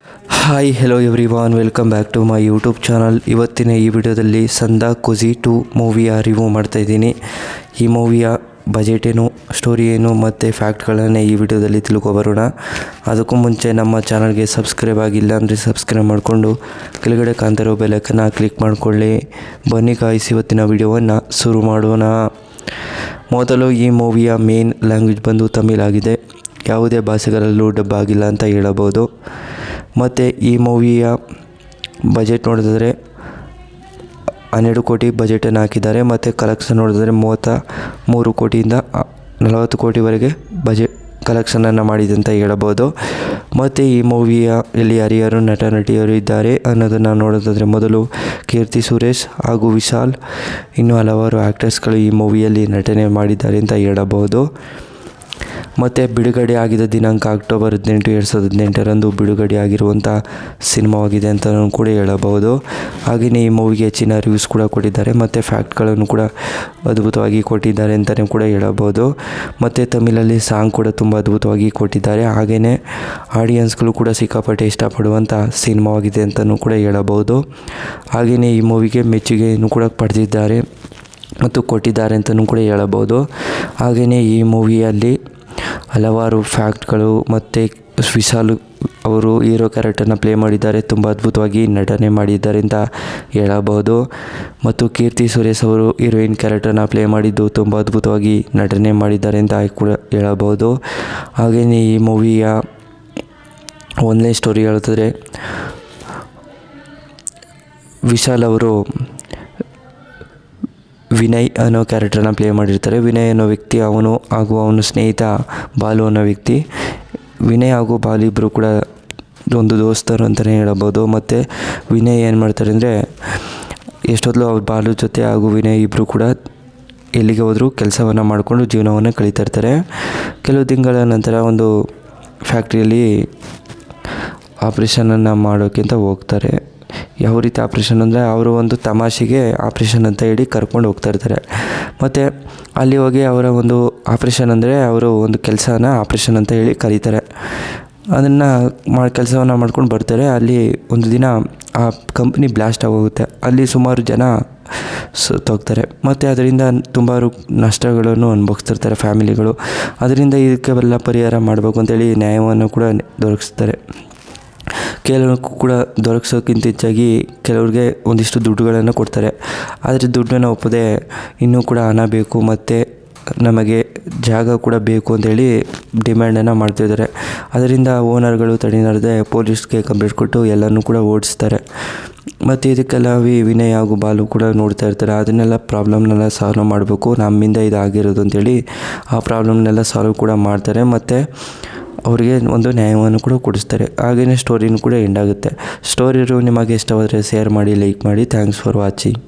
Hi hello everyone, welcome back to my YouTube channel. ಇವತ್ತಿನ ಈ ವಿಡಿಯೋದಲ್ಲಿ ಸಂದಾ ಕುಝಿ 2 ಮೂವಿಯ ರಿವ್ಯೂ ಮಾಡ್ತಾಯಿದ್ದೀನಿ. ಈ ಮೂವಿಯ ಬಜೆಟ್ ಏನು, ಸ್ಟೋರಿ ಏನು ಮತ್ತು ಫ್ಯಾಕ್ಟ್ಗಳನ್ನು ಈ ವಿಡಿಯೋದಲ್ಲಿ ತಿಳ್ಕೊಬರೋಣ. ಅದಕ್ಕೂ ಮುಂಚೆ ನಮ್ಮ ಚಾನಲ್ಗೆ ಸಬ್ಸ್ಕ್ರೈಬ್ ಆಗಿಲ್ಲ ಅಂದರೆ ಸಬ್ಸ್ಕ್ರೈಬ್ ಮಾಡಿಕೊಂಡು ಕೆಳಗಡೆ ಕಾಣ್ತಿರೋ ಬೆಲ್ಲೈಕನ್ನ ಕ್ಲಿಕ್ ಮಾಡಿಕೊಳ್ಳಿ. ಬನ್ನಿ ಗಾಯ್ಸ್, ಇವತ್ತಿನ ವಿಡಿಯೋವನ್ನು ಶುರು ಮಾಡೋಣ. ಮೊದಲು ಈ ಮೂವಿಯ ಮೇನ್ ಲ್ಯಾಂಗ್ವೇಜ್ ಬಂದು ತಮಿಳ್ ಆಗಿದೆ. ಯಾವುದೇ ಭಾಷೆಗಳಲ್ಲೂ ಡಬ್ ಆಗಿಲ್ಲ ಅಂತ ಹೇಳಬಹುದು. ಮತ್ತು ಈ ಮೂವಿಯ ಬಜೆಟ್ ನೋಡಿದ್ರೆ 12 ಕೋಟಿ ಬಜೆಟನ್ನು ಹಾಕಿದ್ದಾರೆ. ಮತ್ತು ಕಲೆಕ್ಷನ್ ನೋಡಿದ್ರೆ 33 ಕೋಟಿಯಿಂದ 40 ಕೋಟಿವರೆಗೆ ಬಜೆಟ್ ಕಲೆಕ್ಷನನ್ನು ಮಾಡಿದೆ ಅಂತ ಹೇಳಬಹುದು. ಮತ್ತು ಈ ಮೂವಿಯಲ್ಲಿ ಯಾರ್ಯಾರು ನಟ ನಟಿಯರು ಇದ್ದಾರೆ ಅನ್ನೋದನ್ನು ನೋಡೋದಾದರೆ ಮೊದಲು ಕೀರ್ತಿ ಸುರೇಶ್ ಹಾಗೂ ವಿಶಾಲ್, ಇನ್ನೂ ಹಲವಾರು ಆ್ಯಕ್ಟರ್ಸ್ಗಳು ಈ ಮೂವಿಯಲ್ಲಿ ನಟನೆ ಮಾಡಿದ್ದಾರೆ ಅಂತ ಹೇಳಬಹುದು. ಮತ್ತು ಬಿಡುಗಡೆ ಆಗಿದ್ದ ದಿನಾಂಕ ಅಕ್ಟೋಬರ್ 18, 2018ರಂದು ಬಿಡುಗಡೆ ಆಗಿರುವಂಥ ಸಿನಿಮಾವಾಗಿದೆ ಅಂತಲೂ ಕೂಡ ಹೇಳಬಹುದು. ಹಾಗೆಯೇ ಈ ಮೂವಿಗೆ ಹೆಚ್ಚಿನ ರಿವ್ಯೂಸ್ ಕೂಡ ಕೊಟ್ಟಿದ್ದಾರೆ ಮತ್ತು ಫ್ಯಾಕ್ಟ್ಗಳನ್ನು ಕೂಡ ಅದ್ಭುತವಾಗಿ ಕೊಟ್ಟಿದ್ದಾರೆ ಅಂತಲೇ ಕೂಡ ಹೇಳಬಹುದು. ಮತ್ತು ತಮಿಳಲ್ಲಿ ಸಾಂಗ್ ಕೂಡ ತುಂಬ ಅದ್ಭುತವಾಗಿ ಕೊಟ್ಟಿದ್ದಾರೆ. ಹಾಗೆಯೇ ಆಡಿಯನ್ಸ್ಗಳು ಕೂಡ ಸಿಕ್ಕಾಪಟ್ಟೆ ಇಷ್ಟಪಡುವಂಥ ಸಿನಿಮಾವಾಗಿದೆ ಅಂತಲೂ ಕೂಡ ಹೇಳಬಹುದು. ಹಾಗೆಯೇ ಈ ಮೂವಿಗೆ ಮೆಚ್ಚುಗೆಯನ್ನು ಕೂಡ ಪಡೆದಿದ್ದಾರೆ ಮತ್ತು ಕೊಟ್ಟಿದ್ದಾರೆ ಅಂತಲೂ ಕೂಡ ಹೇಳಬಹುದು. ಹಾಗೆಯೇ ಈ ಮೂವಿಯಲ್ಲಿ ಹಲವಾರು ಫ್ಯಾಕ್ಟ್ಗಳು ಮತ್ತು ವಿಶಾಲ್ ಅವರು ಹೀರೋ ಕ್ಯಾರೆಕ್ಟರ್ನ ಪ್ಲೇ ಮಾಡಿದ್ದಾರೆ. ತುಂಬ ಅದ್ಭುತವಾಗಿ ನಟನೆ ಮಾಡಿದ್ದಾರೆ ಅಂತ ಹೇಳಬಹುದು. ಮತ್ತು ಕೀರ್ತಿ ಸುರೇಶ್ ಅವರು ಹೀರೋಯಿನ್ ಕ್ಯಾರೆಕ್ಟರ್ನ ಪ್ಲೇ ಮಾಡಿದ್ದು ತುಂಬ ಅದ್ಭುತವಾಗಿ ನಟನೆ ಮಾಡಿದ್ದಾರೆ ಅಂತ ಕೂಡ ಹೇಳಬಹುದು. ಹಾಗೆಯೇ ಈ ಮೂವಿಯ ಒಂದನೇ ಸ್ಟೋರಿ ಹೇಳ್ತಿದ್ರೆ, ವಿಶಾಲ್ ಅವರು ವಿನಯ್ ಅನ್ನೋ ಕ್ಯಾರೆಕ್ಟರ್ನ ಪ್ಲೇ ಮಾಡಿರ್ತಾರೆ. ವಿನಯ್ ಅನ್ನೋ ವ್ಯಕ್ತಿ ಅವನು ಹಾಗೂ ಅವನ ಸ್ನೇಹಿತ ಬಾಲು ಅನ್ನೋ ವ್ಯಕ್ತಿ. ವಿನಯ್ ಹಾಗೂ ಬಾಲು ಇಬ್ಬರು ಕೂಡ ಒಂದು ದೋಸ್ತರು ಅಂತಲೇ ಹೇಳಬಹುದು. ಮತ್ತು ವಿನಯ್ ಏನು ಮಾಡ್ತಾರೆ ಅಂದರೆ, ಎಷ್ಟೊತ್ತಲೂ ಅವ್ರ ಬಾಲು ಜೊತೆ ಹಾಗೂ ವಿನಯ್ ಇಬ್ಬರು ಕೂಡ ಎಲ್ಲಿಗೆ ಹೋದರೂ ಕೆಲಸವನ್ನು ಮಾಡಿಕೊಂಡು ಜೀವನವನ್ನು ಕಳೀತಾ ಇರ್ತಾರೆ. ಕೆಲವು ತಿಂಗಳ ನಂತರ ಒಂದು ಫ್ಯಾಕ್ಟ್ರಿಯಲ್ಲಿ ಆಪ್ರೇಷನನ್ನು ಮಾಡೋಕ್ಕಿಂತ ಹೋಗ್ತಾರೆ. ಯಾವ ರೀತಿ ಆಪ್ರೇಷನ್ ಅಂದರೆ, ಅವರು ಒಂದು ತಮಾಷೆಗೆ ಆಪ್ರೇಷನ್ ಅಂತ ಹೇಳಿ ಕರ್ಕೊಂಡು ಹೋಗ್ತಾ ಇರ್ತಾರೆ. ಮತ್ತು ಅಲ್ಲಿ ಹೋಗಿ ಅವರ ಒಂದು ಆಪ್ರೇಷನ್ ಅಂದರೆ ಅವರು ಒಂದು ಕೆಲಸನ ಆಪ್ರೇಷನ್ ಅಂತ ಹೇಳಿ ಕರೀತಾರೆ. ಅದನ್ನು ಕೆಲಸವನ್ನು ಮಾಡ್ಕೊಂಡು ಬರ್ತಾರೆ. ಅಲ್ಲಿ ಒಂದು ದಿನ ಆ ಕಂಪ್ನಿ ಬ್ಲಾಸ್ಟ್ ಆಗೋಗುತ್ತೆ. ಅಲ್ಲಿ ಸುಮಾರು ಜನ ಸತ್ತೋಗ್ತಾರೆ. ಮತ್ತು ಅದರಿಂದ ತುಂಬ ನಷ್ಟಗಳನ್ನು ಅನುಭವಿಸ್ತಿರ್ತಾರೆ ಫ್ಯಾಮಿಲಿಗಳು. ಅದರಿಂದ ಇದಕ್ಕೆಲ್ಲ ಪರಿಹಾರ ಮಾಡಬೇಕು ಅಂತೇಳಿ ನ್ಯಾಯವನ್ನು ಕೂಡ ದೊರಕಿಸ್ತಾರೆ. ಕೆಲವರಿಗೂ ಕೂಡ ದೊರಕಿಸೋಕ್ಕಿಂತ ಹೆಚ್ಚಾಗಿ ಕೆಲವ್ರಿಗೆ ಒಂದಿಷ್ಟು ದುಡ್ಡುಗಳನ್ನು ಕೊಡ್ತಾರೆ. ಆದರೆ ದುಡ್ಡನ್ನು ಒಪ್ಪದೆ ಇನ್ನೂ ಕೂಡ ಹಣ ಬೇಕು ಮತ್ತು ನಮಗೆ ಜಾಗ ಕೂಡ ಬೇಕು ಅಂತೇಳಿ ಡಿಮ್ಯಾಂಡನ್ನು ಮಾಡ್ತಿದ್ದಾರೆ. ಅದರಿಂದ ಓನರ್ಗಳು ತಡೆಲಾರದೆ ಪೊಲೀಸ್ಗೆ ಕಂಪ್ಲೇಂಟ್ ಕೊಟ್ಟು ಎಲ್ಲನೂ ಕೂಡ ಓಡಿಸ್ತಾರೆ. ಮತ್ತು ಇದಕ್ಕೆಲ್ಲ ವಿನಯ್ ಹಾಗೂ ಬಾಲು ಕೂಡ ನೋಡ್ತಾ ಇರ್ತಾರೆ. ಅದನ್ನೆಲ್ಲ ಪ್ರಾಬ್ಲಮ್ನೆಲ್ಲ ಸಾಲ್ವ್ ಮಾಡಬೇಕು, ನಮ್ಮಿಂದ ಇದಾಗಿರೋದು ಅಂತೇಳಿ ಆ ಪ್ರಾಬ್ಲಮ್ನೆಲ್ಲ ಸಾಲ್ವ್ ಕೂಡ ಮಾಡ್ತಾರೆ. ಮತ್ತು ಅವರಿಗೆ ಒಂದು ನ್ಯಾಯವನ್ನು ಕೂಡ ಕೊಡಿಸ್ತಾರೆ. ಹಾಗೆಯೇ ಸ್ಟೋರಿನೂ ಕೂಡ ಎಂಡ್ ಆಗುತ್ತೆ. ಸ್ಟೋರಿ ನಿಮಗೆ ಇಷ್ಟವಾದರೆ ಶೇರ್ ಮಾಡಿ, ಲೈಕ್ ಮಾಡಿ. Thanks for watching.